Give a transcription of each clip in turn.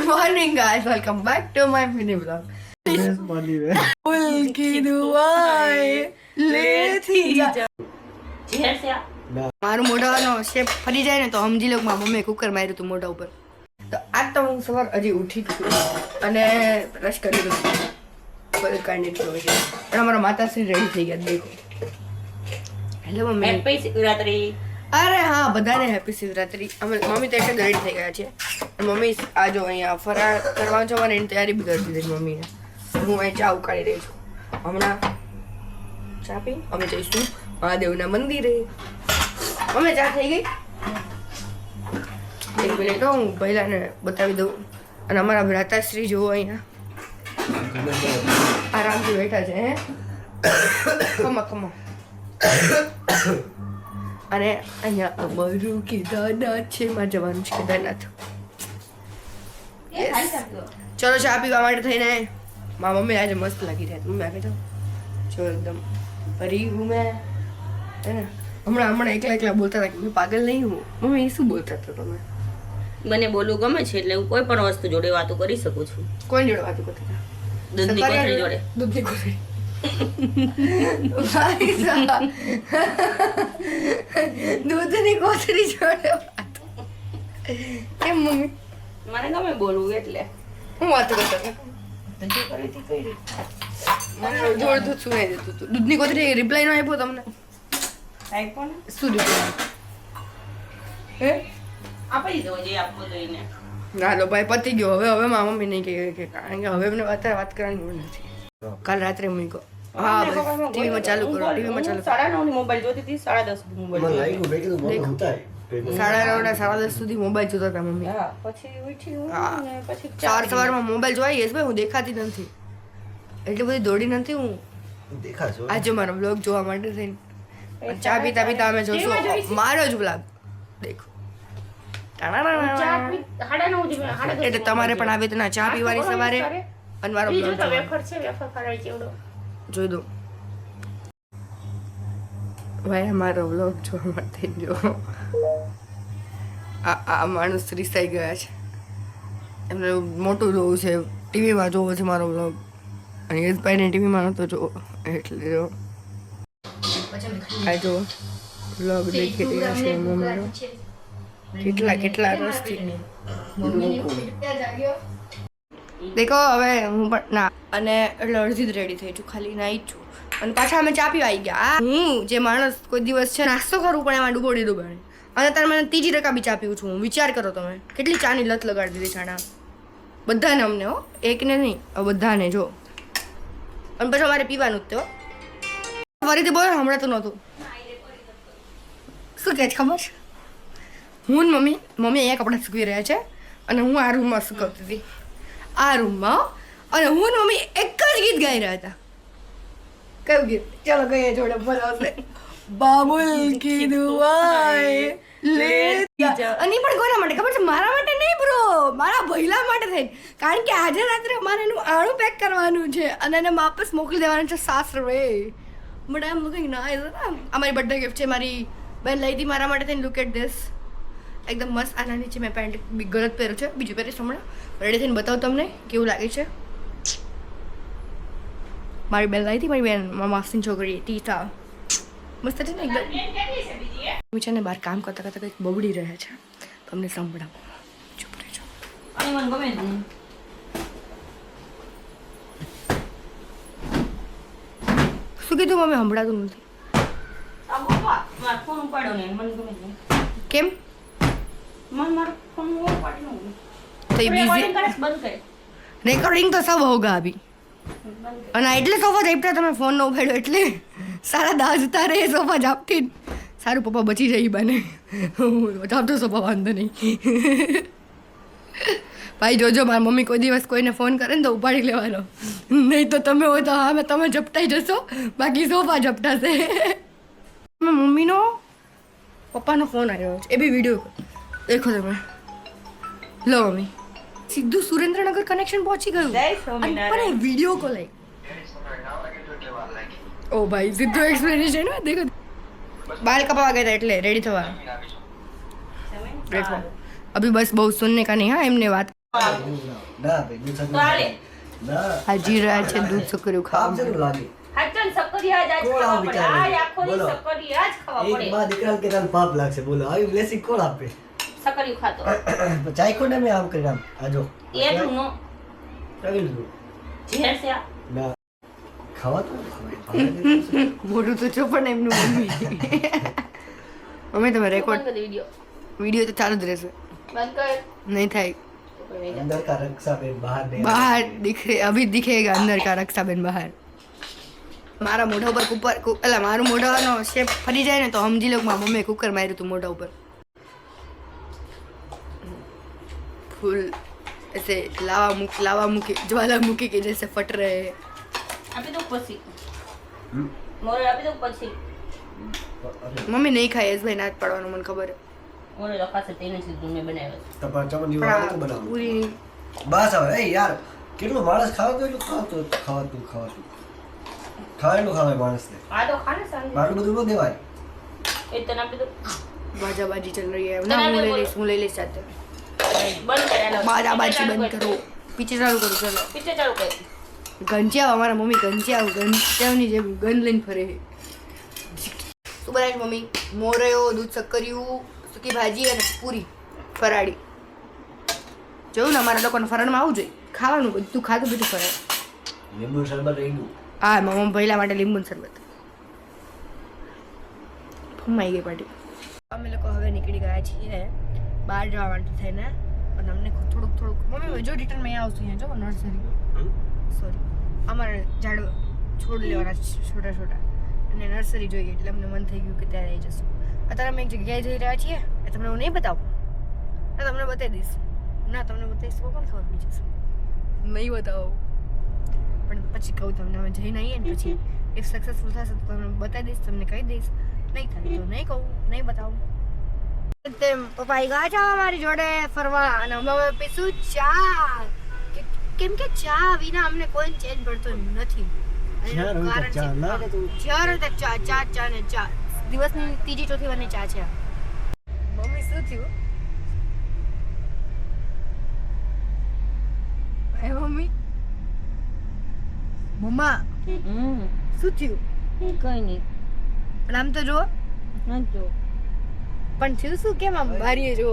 morning guys, welcome back to my mini vlog. फूल की दुआएं लेती जा. મારું મોઢાનો શેપ ફરી જાય ને તો સમજી લો મારા મમ્મીએ કુકર માર્યું હતું મોઢા ઉપર. તો આજ તો હું સવાર હજી ઉઠી છું અને બ્રશ કરી દીધું બધું કાઢી દીધું છે. પણ અમારા માતાશ્રી રેડી થઈ ગયા દેખો. Hello mummy, happy Shivratri. અરે હા, બધાને હેપી શિવરાત્રી. અમે મમ્મી તો એટલે રેડી થઈ ગયા છે. મમ્મી આ જો અહીંયા ફરાળ કરવા જવાની એની તૈયારી બી કરી દીધી મમ્મીને. હું અહીં ચા ઉકાળી રહી છું. હમણાં ચા પી અમે જઈશું મહાદેવના મંદિરે. અમે ચા થઈ ગઈ. એક મિનિટ હું પહેલાને બતાવી દઉં. અને અમારા ભ્રાતાશ્રી જુઓ અહીંયા આરામથી બેઠા છે. હે ખમા ખમા. અને અહીંયા અમારું કેદારનાથ છે. માં જવાનું છે કેદારનાથ. ચલો ચા પીવા માટે થઈને મારા મમ્મી આજે મસ્ત લાગી રહ્યા. મમ્મી આપી દો જો એકદમ ફરી હું મેં હે ને હમણાં એકલા બોલતા હતા કે મેં પાગલ નહીં હું. મમ્મી શું બોલતા હતા તમે? મને બોલવું ગમે છે એટલે હું કોઈ પણ વસ્તુ જોડે વાતો કરી શકું છું. કોઈ જોડે વાતો કરતા હતા? દૂધની કોથળી જોડે. દૂધની કોથળી. દૂધની કોથળી જોડે વાતો કેમ મમ્મી? મને ગમે બોલવું એટલે હું વાતો કરતા હતા. મને જોડતું સુનાઈ દેતું હતું. દૂધની કોથળી રિપ્લાય નો આપ્યો તમને? આપ્યો ને. શું રિપ્લાય? હે આપી દીધો જે આપવો જોઈને. ના લો ભાઈ, પતી ગયો. હવે મારા મમ્મી નહીં કે કારણ કે હવે એમને અત્યારે વાત કરવાની જરૂર નથી. કાલ રાત્રે મૂકો. હા ટીવીમાં ચાલુ કરો. ટીવીમાં ચાલુ. 9:30 ની મોબાઈલ જોતી હતી. 10:30 મોબાઈલ. 10:30 સુધી મોબાઈલ જોતા હતા મમ્મી. હા પછી ઉઠી હું ને પછી સવારમાં મોબાઈલ જોઈ યસ ભાઈ. હું દેખાતી નથી એટલી બધી દોડી નથી હું. આજે મારો બ્લોગ જોવા માટે થઈને ચા પીતા પીતા અમે જોશું મારો જ બ્લોગ. દેખો એટલે તમારે પણ આવી રીતના ચા પીવાની સવારે અને મારો બ્લોગ જોઈ દો. ભાઈ અમારો બ્લોગ જોવા માટે જો આ માણસ રીસાઈ ગયા છે. એમને મોટું જોવું છે, ટીવીમાં જોવો છે મારો બ્લોગ. અને યશભાઈને ટીવીમાં નહોતો જોવો એટલે જો આ જો બ્લોગ દેખી રહ્યા છે મમ્મીનો. કેટલા રસથી દેખો. હવે હું પણ ના અને એટલે અડધી જ રેડી થઈ છું, ખાલી નાઈ જ છું. અને પાછા અમે ચા પીવા આવી ગયા. હું જે માણસ કોઈ દિવસ છે નાસ્તો કરું પણ એમાં ડૂબોડી અને અત્યારે મને ત્રીજી રકાબી ચા પીવું છું હું. વિચાર કરો તમે કેટલી ચાની લત લગાડી દીધી ચાના બધાને. અમને હો એકને નહીં, બધાને જો. અને પછી અમારે પીવાનું જ તો ફરીથી બોલો. હમણાં તો નહોતું. શું કહે છે ખબર? હું ને મમ્મી અહીંયા કપડાં સૂકવી રહ્યા છે અને હું આ રૂમમાં સૂકવતી હતી. આ રૂમમાં અને હું ને મમ્મી એક જ ગીત ગાઈ રહ્યા હતા. કયું ગીત? ચાલો કહીએ જોડે બોલાવશે. બાબુલ કી દુઆએ લેતી જા. અને પણ કોના માટે ખબર છે? મારા માટે નહીં બ્રો, મારા ભઈલા માટે થઈને. કારણ કે આજે રાત્રે અમારે એનું આણું પેક કરવાનું છે અને એને વાપસ મોકલી દેવાનું છે સાસરે. But I am looking nice. અમારી બર્થડે ગિફ્ટ છે, મારી બેન લઈ હતી મારા માટે થઈને. Look at this. એકદમ મસ્ત. આના નીચે મેં પેન્ટ ગલત પહેર્યું છે, બીજું પહેરીશ હમણાં. રેડી થઈને બતાવું તમને કેવું લાગે છે. મારી બેન લઈ હતી, મારી બેન મારા માસીની છોકરી ટીટા. મસ્ત છે ને એકદમ. હું છે ને બહાર કામ કરતા કરતા કંઈક બબડી રહ્યા છે, તમને સંભળાવું. ચૂપ રહેજો. શું કીધું મમ્મી? સંભળાતું નથી. કેમ? રેકોર્ડિંગ તો સબ હોગા અભી. અને એટલે સોફા જાપતા તમે ફોન નો ઉપાડ્યો એટલે સારા દાજતા રહે સોફા જાપતી. સારું પપ્પા બચી જાય બને જાપતો સોફા વાંધો નહીં. ભાઈ જોજો મારી મમ્મી કોઈ દિવસ કોઈને ફોન કરે ને તો ઉપાડી લેવાનો, નહીં તો તમે હોય તો હા તમે ઝપટાઈ જશો, બાકી સોફા ઝપટાશે. મમ્મીનો પપ્પાનો ફોન આવ્યો છે, એ બી વિડીયો દેખો તમે. લો મમ્મી સીધું સુરેન્દ્રનગર કનેક્શન પહોંચી ગયું પણ વિડીયો કોલ આવી. ઓ ભાઈ સીધું એક્સપ્લેનેશન દેખો. बाल कपवा गए थे એટલે રેડી થવા. देखो अभी बस बहुत सुनने का नहीं है. એમને વાત ના ભાઈ દૂધ તો હાલે. ના હાજી રહ્યા છે દૂધ સકરિયું આપ ખાવા જરૂર લાગે હાચન સક્કરિયા જ આજ કોણ ખાવા આવું પડે. વિચારે? આ આખો દી બોલો. સક્કરિયા જ ખાવા એક પડે. બા દીકરા કે તને પાપ લાગશે બોલો આવી બ્લેસિંગ કોણ આપે સક્કરિયું ખાતો. તો ચાય કોને મેં આમ કરી આમ આજો એટલું નો ચાલી લીધું ઝેર છે આ. ના ખાવા તો ખવાય મોઢું તો છો પણ એમનું મમ્મી મમ્મી તમે રેકોર્ડ બંધ કરી વિડિયો. વિડીયો તો ચાલુ જ રહેશે બંધ કર. નહીં થાય अंदर का रक्षा में बाहर नहीं બહાર દિખે અભી દિખેગા અંદર કા રક્ષાબેન બહાર મારા મોઢા ઉપર કુકર એટલે મારું મોઢાનો શેપ ફરી જાય ને તો સમજી લો કે મારી મમ્મીએ કુકર માર્યું હતું મોઢા ઉપર ફૂલ ऐसे लावा मुखी ज्वालामुखी के जैसे फट रहे हैं આપી દઉં પછી. મોરે આપી દઉં પછી. મમ્મી નહીં ખાય યશભાઈ ના જ પાડવાનું મને ખબર મોરે લખાશે તેને સીધું મેં બનાવ્યો છે. तो चमन जी પણ वाला આ तो बनाओ પૂરી बस હવે એ યાર કેટલું માણસ ખાવા તો એટલું ખાવાતું ખાવાનું ખાવાય માણસને આ તો ખાને સાંજે. મારું બધું ન દેવાય એ તને આપી દઉં. બાજાબાજી ચલ રહી है ना હું લઈ લઈશ સાથે બંધ કર આલો. બાજાબાજી ચાલુ બંધ કર. કરો પીછે ચાલુ કરો ચલો પિક્ચર ચાલુ કર. ઘંટિયાવ અમારા મમ્મી ઘંટિયાવની જેમ ગન લઈને ફરે છે શું બનાવીશ મમ્મી મોરયો દૂધ સક્કરિયું સૂકી ભાજી અને પૂરી ફરાળી જોયું ને અમારા લોકોને ફરાળમાં આવું જોઈએ ખાવાનું બધું ખાધું બધું ફરાળ લીંબુ શરબત રહી ગયું હા મમ્મી પહેલા માટે લીંબુનું શરબત ફમાઈ ગઈ પાટી અમે લોકો હવે નીકળી ગયા છીએ બહાર જવા માટે થઈને પણ અમને થોડુંક મમ્મી જો રિટર્ન મેં આવશું અહીંયા જો નર્સરી સોરી અમારે ઝાડ છોડ લેવાના છે છોટા અને નર્સરી જોઈએ એટલે અમને મન થઈ ગયું કે ત્યારે આવી જશું અત્યારે અમે એક જગ્યાએ જઈ રહ્યા છીએ એ તમને હું નહીં બતાવું ના તમને બતાવી દઈશ ના તમને બતાવીશ તો કોણ ખબર પડી જશે નહીં બતાવો પણ પછી કહું તમને અમે જઈને આવીએ ને પછી ઇફ સક્સેસફુલ થશે તો તમને બતાવી દઈશ તમને કહી દઈશ નહીં થાય તો નહીં કહું નહીં બતાવું તેમ પપ્પા ગયા છે અમારી જોડે ફરવા અને અમે હવે પીશું ચા કેમ કે ચા વિના અમને કોઈ ચેન્જ પડતો નથી જ્યારે હોય તો ચા, ના કે તું- જ્યારે હોય તો ચા ને ચા દિવસની ત્રીજી ચોથી વારની ચા છે મમ્મી શું થયું હે મમ્મી મમ્મા શું થયું કઈ નહીં. પણ આમ તો જો જો પણ થયું શું કેમ આમ બારીએ જો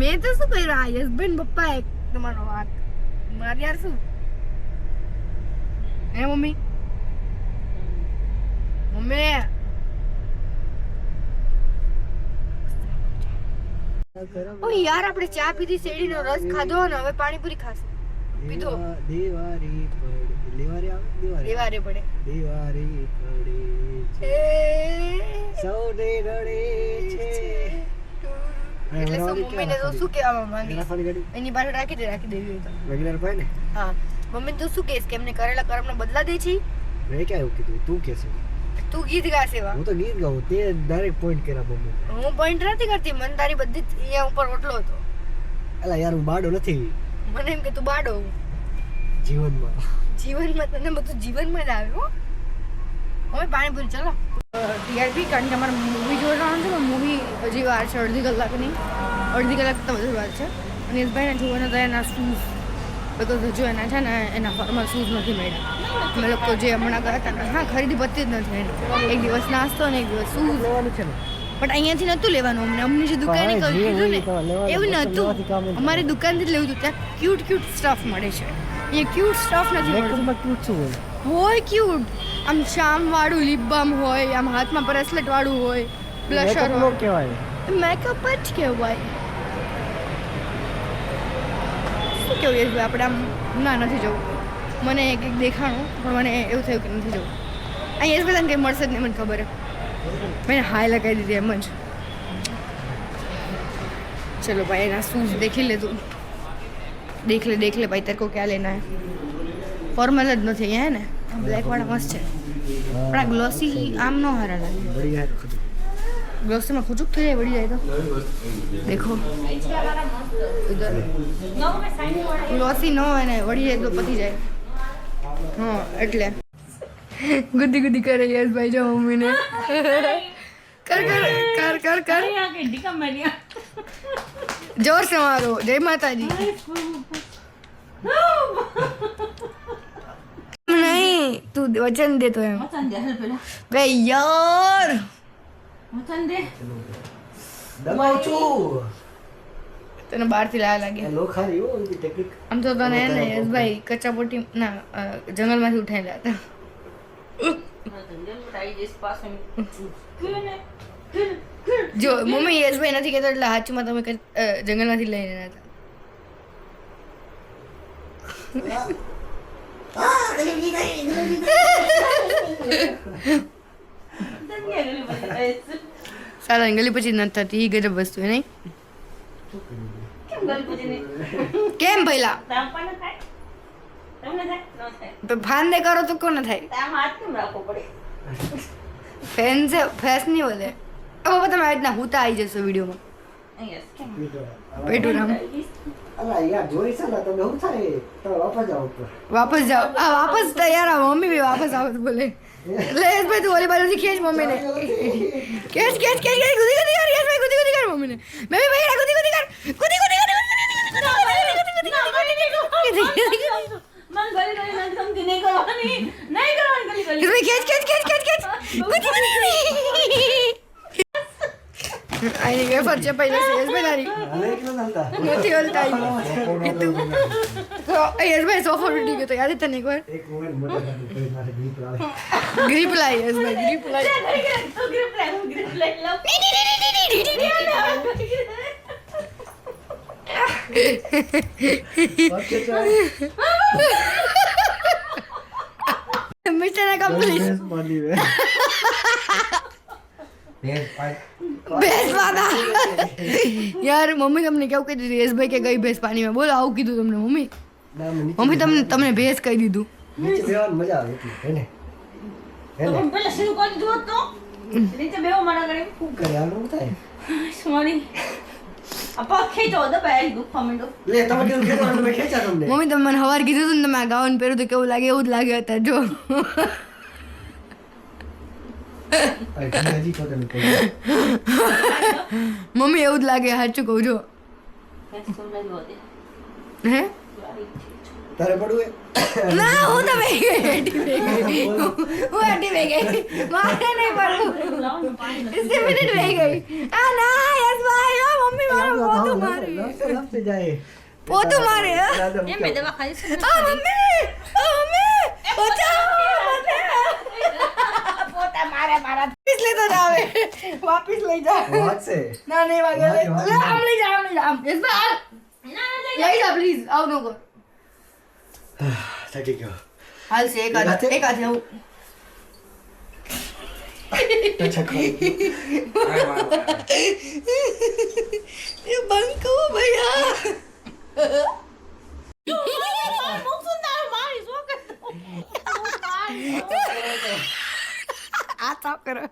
મેં તો શું કર્યું આ યશબેન પપ્પા એક તમારો વાત મારી યાર શું હે મમ્મી ઓ યાર આપણે ચા પીધી શેરડીનો રસ ખાધો ને હવે પાણીપુરી ખાશું પીધો દિવાળી પડી દિવાળી આવે દેવારે પડે દિવાળી પડી છે સૌને રડે છે એટલે શું મમ્મીને તો શું કહેવા માંગી રાખવાની ગાડી એની પાસે રાખી દેવી હોય તો રેગ્યુલર પાય ને હા મમ્મી તું શું કહેશ કે એમને કરેલા કર્મનો બદલા દે છે મેં ક્યાં એવું કીધું તું કે છે તું ગીત ગાશે એવા હું તો ગીત ગાઉં તે ડાયરેક્ટ પોઈન્ટ કર્યા મમ્મી હું પોઈન્ટ નથી કરતી મન તારી બધી જ અહીંયા ઉપર ઓટલો હતો એલા યાર હું બાડો નથી મને એમ કે તું બાડો જીવનમાં તને બધું જીવનમાં જ આવે હો હવે પાણીપુરી ચલો ટીઆરપી કારણ કે અમારે મૂવી જોવાનું છે ને મૂવી હજી વાર છે અડધી કલાકની અડધી કલાક તો વધુ વાર છે અને યશભાઈને જોવાના તો એના શૂઝ બધું હજુ એના છે ને એના ફોર્મલ શૂઝ નથી મળ્યા અમે લોકો જે હમણાં ગયા હતા ને હા ખરીદી પતી જ નથી એની એક દિવસ નાસ્તો અને એક દિવસ શૂઝ લેવાનું છે ને પણ અહીંયાથી નહોતું લેવાનું અમને જે દુકાને કીધું ને એવું નહોતું અમારી દુકાનથી જ લેવું હતું ત્યાં ક્યુટ સ્ટફ મળે છે અહીંયા ક્યુટ સ્ટફ નથી મળતો મેકઅપમાં ક્યુટ શું હોય હોય ક્યુટ આમ શામ વાળું લિપ બામ હોય આમ હાથમાં બ્રેસલેટ વાળું હોય બ્લશર મેકઅપ નો કહેવાય મેકઅપ જ કહેવાય શું કેવું યશભાઈ આપણે આમ ના નથી જવું મને એક દેખાણું પણ મને એવું થયું કે નથી જવું અહીં યશભાઈ તને કંઈ મળશે જ નહીં મને ખબર મેં હાય લગાવી દીધી એમ જ चलो भाई ना शूज देख ले तू देख ले भाई तेरे को क्या लेना है फॉर्मल જ નથી હે ને બ્લેક વાળા મસ્ત છે પણ આ ગ્લોસી આમ નો હારા લાગે बढ़िया है खुद ग्लोसी में खुजુક થઈ જાય વળી જાય તો देखो इधर ग्लोसी નો હોય ને વળી જાય તો પતી જાય હા એટલે ગુદ્દી કરે યસ ભાઈ જો મમ્મી ને કર ઢીકા માર્યા जोर से मारो जय माता जी नहीं तू वचन दे तो एम વચન દે હાલ પેલા बे यार વચન દે દબાવું છું તને બહારથી લાયા લાગે લો ખારી હો એની ટેકનિક આમ તો તને ને યશભાઈ કચ્ચા પોટી ના જંગલમાંથી ઉઠાયેલા હતા આવી જઈશ પાછો જો મમ્મી યશભાઈ નથી કહેતો એટલે હાચુમાં તમે જંગલમાંથી લઈને આવ્યા હતા સારા ગલી પછી નથી થતી એ ગજબ વસ્તુ હે નહીં કેમ ગલ પૂછીને કેમ પહેલા તામ પણ થાય તમને થાય ન થાય ફાંદે કરો તો કોને થાય તામ હાથ કેમ રાખવો પડે ફેન છે ફેસ નહીં વધે હવે તમે આ રીતના હુતા આવી જશો વિડીયોમાં યસ કેમ પેટું રામ અલા યાર જોઈ છે ને તમે હું થાય તમે વાપસ જાઓ ઉપર વાપસ જાઓ આ વાપસ તૈયાર આ મમ્મી બી વાપસ આવો તો બોલે એટલે યશભાઈ તું ઓલી બાજુથી ખેંચ મમ્મીને ખેંચ ખેંચ ખેંચ ખેંચ ગુદી ગુદી કર યશભાઈ ગુદી ગુદી કર મમ્મીને બેબી ભાઈ ગુદી ગુદી કર ગુદી ગુદી કર મન ગલી ગલી મન સમજી નહીં કરવાની ગલી ગલી યશભાઈ ખેંચ ખેંચ ખેંચ ખેંચ ખેંચ ગુદી ગુદી કર આની વેફર છે પહેલા યશભાઈ તારી હવે કેટલા ચાલતા નથી હલતા યશભાઈ સોફા તૂટી ગયો તો યાદ તને એકવાર એક મોમેન્ટ મોટા કરી મારે ગ્રીપ આવે ગ્રીપ લાવી યશભાઈ ગ્રીપ લાવી તો ગ્રીપ લઈ લો ઓકે ચાલ મિસ્ટર કમ્પ્લીટ માની વે બેસ ભેંસ પાના યાર મમ્મી તમને કેવું કહી દીધું યશભાઈ કે ગઈ ભેંસ પાણીમાં બોલો આવું કીધું તમને મમ્મી ના મમ્મી તમને ભેંસ કહી દીધું નીચે બેવાની મજા આવે એટલી હે ને તો પણ પેલા શરૂ કરી દીધું હોત તો નીચે બેવો મારા ઘરે શું કરે આનું થાય સોરી આ પગ ખેંચો દબાઈ દુખવા માંડો લે તમે કેવું ખેંચવાનું તમે ખેંચા તમને મમ્મી તમે મને સવાર કીધું હતું ને તમે આ ગાઉન પહેર્યું તો કેવું લાગે એવું જ લાગે હતા જો હજી તો તમે કહો મમ્મી એવું જ લાગે સાચું કહું જો હે તારે પડવું ના હું તો બે ગઈ હેઠી બે ગઈ હું હેઠી બે ગઈ મારે નહીં પડવું इससे मिनट रह गई आ ना यस भाई ओ मम्मी मारो पोतू मारे લપસે જાય पोतू मारे એ મેં દવા ખાઈ आ मम्मी बचाओ પોતા મારે મારા वापिस ले तो जावे वापिस ले जा વાત છે ना नहीं वागे ले हम ले जा यस भाई ના ले जा प्लीज आओ नो को થાકી ગયો हाल से एक आधा आओ અચ્છા ખો ये बंद करो भैया आ साफ करो